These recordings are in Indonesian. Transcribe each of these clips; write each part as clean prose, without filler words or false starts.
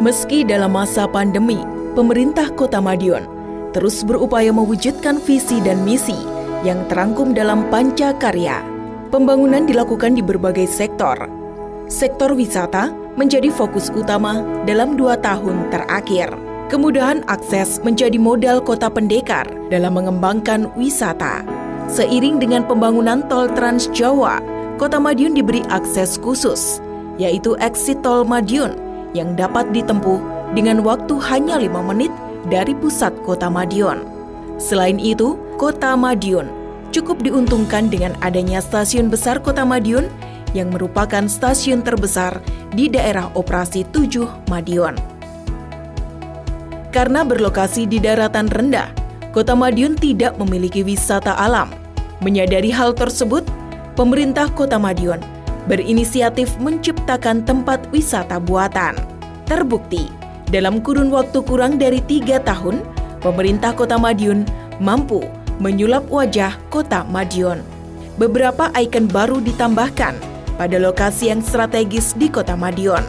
Meski dalam masa pandemi, pemerintah Kota Madiun terus berupaya mewujudkan visi dan misi yang terangkum dalam Pancakarya. Pembangunan dilakukan di berbagai sektor. Sektor wisata menjadi fokus utama dalam 2 tahun terakhir. Kemudahan akses menjadi modal Kota Pendekar dalam mengembangkan wisata. Seiring dengan pembangunan tol Trans Jawa, Kota Madiun diberi akses khusus, yaitu eksit tol Madiun yang dapat ditempuh dengan waktu hanya 5 menit dari pusat Kota Madiun. Selain itu, Kota Madiun cukup diuntungkan dengan adanya stasiun besar Kota Madiun yang merupakan stasiun terbesar di daerah operasi 7 Madiun. Karena berlokasi di daratan rendah, Kota Madiun tidak memiliki wisata alam. Menyadari hal tersebut, pemerintah Kota Madiun berinisiatif menciptakan tempat wisata buatan. Terbukti, dalam kurun waktu kurang dari 3 tahun, pemerintah Kota Madiun mampu menyulap wajah Kota Madiun. Beberapa ikon baru ditambahkan pada lokasi yang strategis di Kota Madiun.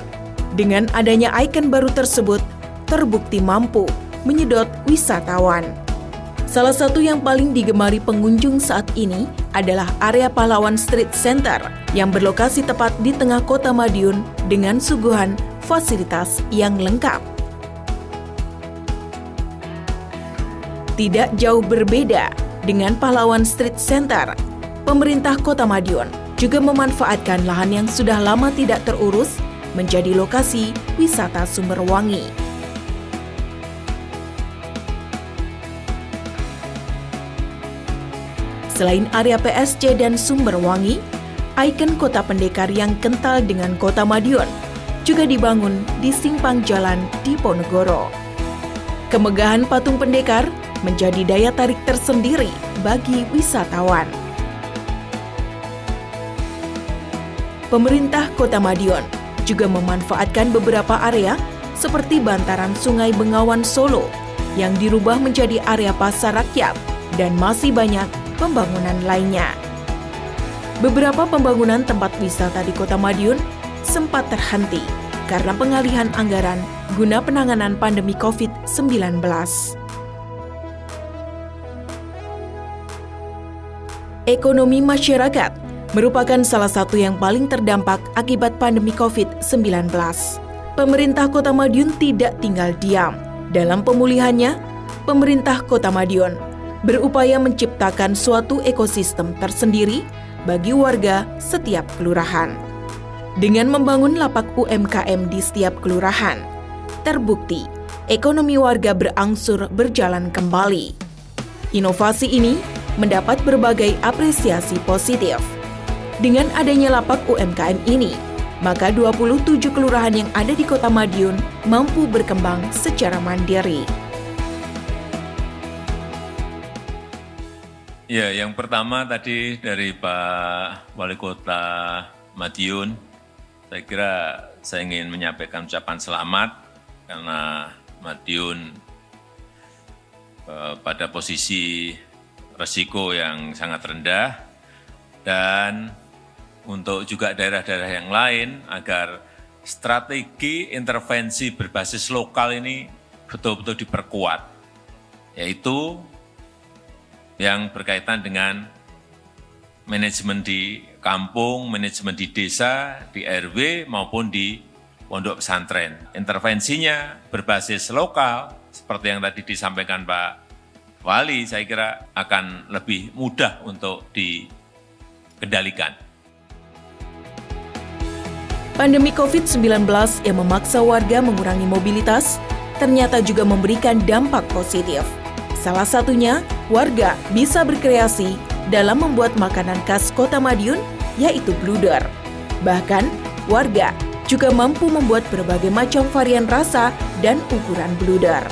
Dengan adanya ikon baru tersebut, terbukti mampu menyedot wisatawan. Salah satu yang paling digemari pengunjung saat ini adalah area Pahlawan Street Center yang berlokasi tepat di tengah Kota Madiun dengan suguhan fasilitas yang lengkap. Tidak jauh berbeda dengan Pahlawan Street Center, pemerintah Kota Madiun juga memanfaatkan lahan yang sudah lama tidak terurus menjadi lokasi wisata Sumberwangi. Selain area PSC dan Sumberwangi, ikon Kota Pendekar yang kental dengan Kota Madiun juga dibangun di simpang jalan Diponegoro. Kemegahan patung pendekar menjadi daya tarik tersendiri bagi wisatawan. Pemerintah Kota Madiun juga memanfaatkan beberapa area seperti bantaran Sungai Bengawan Solo yang dirubah menjadi area pasar rakyat dan masih banyak pembangunan lainnya. Beberapa pembangunan tempat wisata di Kota Madiun sempat terhenti karena pengalihan anggaran guna penanganan pandemi COVID-19. Ekonomi masyarakat merupakan salah satu yang paling terdampak akibat pandemi COVID-19. Pemerintah Kota Madiun tidak tinggal diam. Dalam pemulihannya, pemerintah Kota Madiun berupaya menciptakan suatu ekosistem tersendiri bagi warga setiap kelurahan. Dengan membangun lapak UMKM di setiap kelurahan, terbukti ekonomi warga berangsur berjalan kembali. Inovasi ini mendapat berbagai apresiasi positif. Dengan adanya lapak UMKM ini, maka 27 kelurahan yang ada di Kota Madiun mampu berkembang secara mandiri. Ya, yang pertama tadi dari Pak Wali Kota Madiun, saya kira saya ingin menyampaikan ucapan selamat karena Madiun pada posisi resiko yang sangat rendah, dan untuk juga daerah-daerah yang lain agar strategi intervensi berbasis lokal ini betul-betul diperkuat, yaitu yang berkaitan dengan manajemen di kampung, manajemen di desa, di RW maupun di pondok pesantren. Intervensinya berbasis lokal, seperti yang tadi disampaikan Pak Wali, saya kira akan lebih mudah untuk dikendalikan. Pandemi COVID-19 yang memaksa warga mengurangi mobilitas ternyata juga memberikan dampak positif. Salah satunya, warga bisa berkreasi dalam membuat makanan khas Kota Madiun, yaitu bluder. Bahkan, warga juga mampu membuat berbagai macam varian rasa dan ukuran bluder.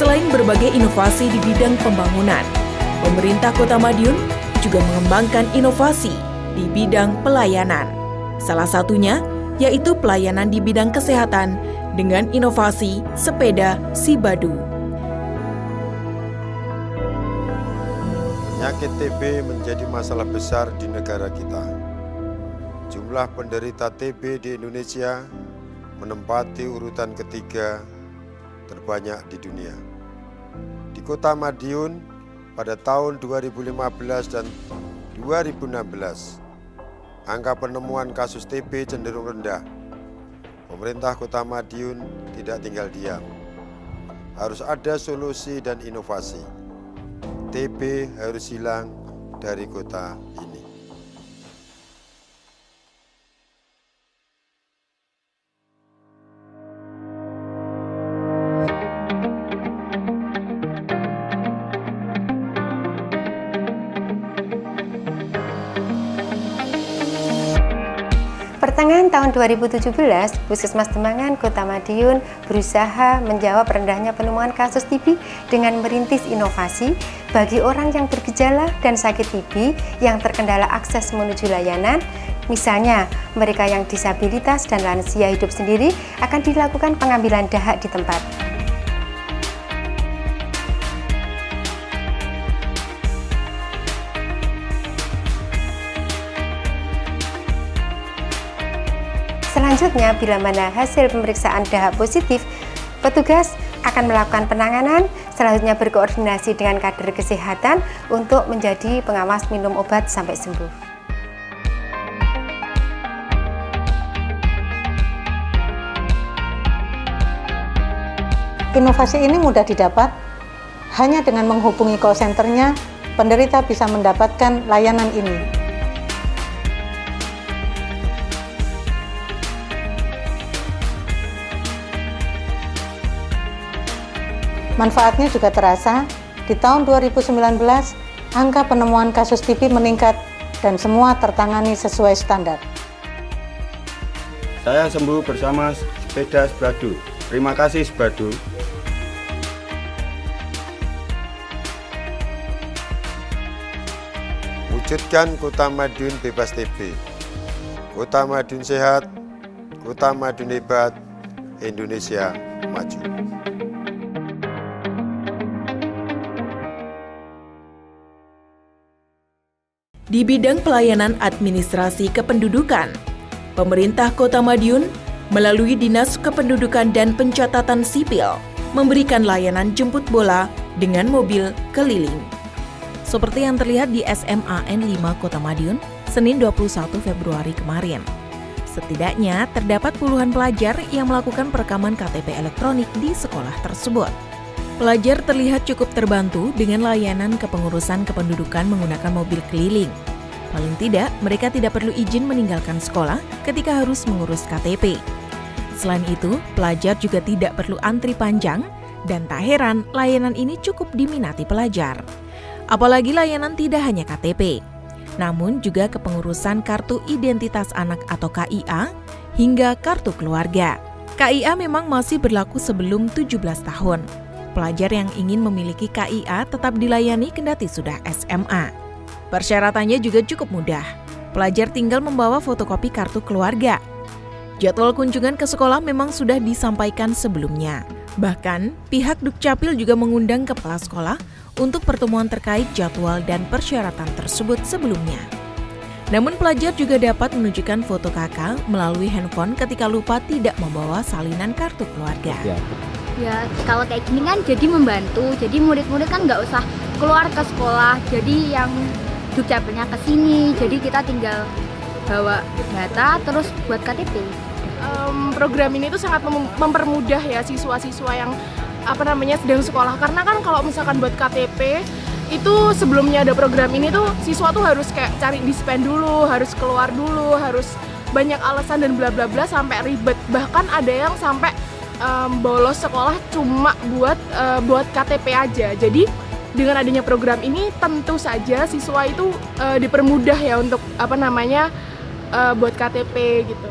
Selain berbagai inovasi di bidang pembangunan, pemerintah Kota Madiun juga mengembangkan inovasi di bidang pelayanan. Salah satunya yaitu pelayanan di bidang kesehatan dengan inovasi sepeda Sibadu. Ya, Penyakit TB menjadi masalah besar di negara kita. Jumlah penderita TB di Indonesia menempati urutan ketiga terbanyak di dunia. Di Kota Madiun pada tahun 2015 dan 2016, angka penemuan kasus TB cenderung rendah. Pemerintah Kota Madiun tidak tinggal diam. Harus ada solusi dan inovasi. TB harus hilang dari kota ini. Pertengahan tahun 2017, Puskesmas Demangan Kota Madiun berusaha menjawab rendahnya penemuan kasus TB dengan merintis inovasi bagi orang yang bergejala dan sakit TB yang terkendala akses menuju layanan. Misalnya, mereka yang disabilitas dan lansia hidup sendiri akan dilakukan pengambilan dahak di tempat. Selanjutnya, bila mana hasil pemeriksaan dahak positif, petugas akan melakukan penanganan, selanjutnya berkoordinasi dengan kader kesehatan untuk menjadi pengawas minum obat sampai sembuh. Inovasi ini mudah didapat, hanya dengan menghubungi call center-nya, penderita bisa mendapatkan layanan ini. Manfaatnya juga terasa, di tahun 2019, angka penemuan kasus TB meningkat dan semua tertangani sesuai standar. Saya sembuh bersama sepeda Sbadu. Terima kasih Sbadu. Wujudkan Kota Madiun bebas TB. Kota Madiun sehat, Kota Madiun hebat, Indonesia maju. Di bidang pelayanan administrasi kependudukan, pemerintah Kota Madiun melalui Dinas Kependudukan dan Pencatatan Sipil memberikan layanan jemput bola dengan mobil keliling. Seperti yang terlihat di SMA N5 Kota Madiun, Senin 21 Februari kemarin. Setidaknya terdapat puluhan pelajar yang melakukan perekaman KTP elektronik di sekolah tersebut. Pelajar terlihat cukup terbantu dengan layanan kepengurusan kependudukan menggunakan mobil keliling. Paling tidak, mereka tidak perlu izin meninggalkan sekolah ketika harus mengurus KTP. Selain itu, pelajar juga tidak perlu antri panjang dan tak heran layanan ini cukup diminati pelajar. Apalagi layanan tidak hanya KTP, namun juga kepengurusan Kartu Identitas Anak atau KIA hingga kartu keluarga. KIA memang masih berlaku sebelum 17 tahun. Pelajar yang ingin memiliki KIA tetap dilayani kendati sudah SMA. Persyaratannya juga cukup mudah. Pelajar tinggal membawa fotokopi kartu keluarga. Jadwal kunjungan ke sekolah memang sudah disampaikan sebelumnya. Bahkan, pihak Dukcapil juga mengundang kepala sekolah untuk pertemuan terkait jadwal dan persyaratan tersebut sebelumnya. Namun pelajar juga dapat menunjukkan foto KK melalui handphone ketika lupa tidak membawa salinan kartu keluarga. Ya, kalau kayak gini kan jadi membantu. Jadi murid-murid kan nggak usah keluar ke sekolah. Jadi yang Dukcapilnya ke sini. Jadi kita tinggal bawa data terus buat KTP. Program ini tuh sangat mempermudah ya siswa-siswa yang sedang sekolah. Karena kan kalau misalkan buat KTP itu sebelumnya ada program ini tuh siswa tuh harus kayak cari dispen dulu, harus keluar dulu, harus banyak alasan dan bla bla bla sampai ribet. Bahkan ada yang sampai bolos sekolah cuma buat KTP aja. Jadi dengan adanya program ini tentu saja siswa itu dipermudah ya untuk buat KTP gitu.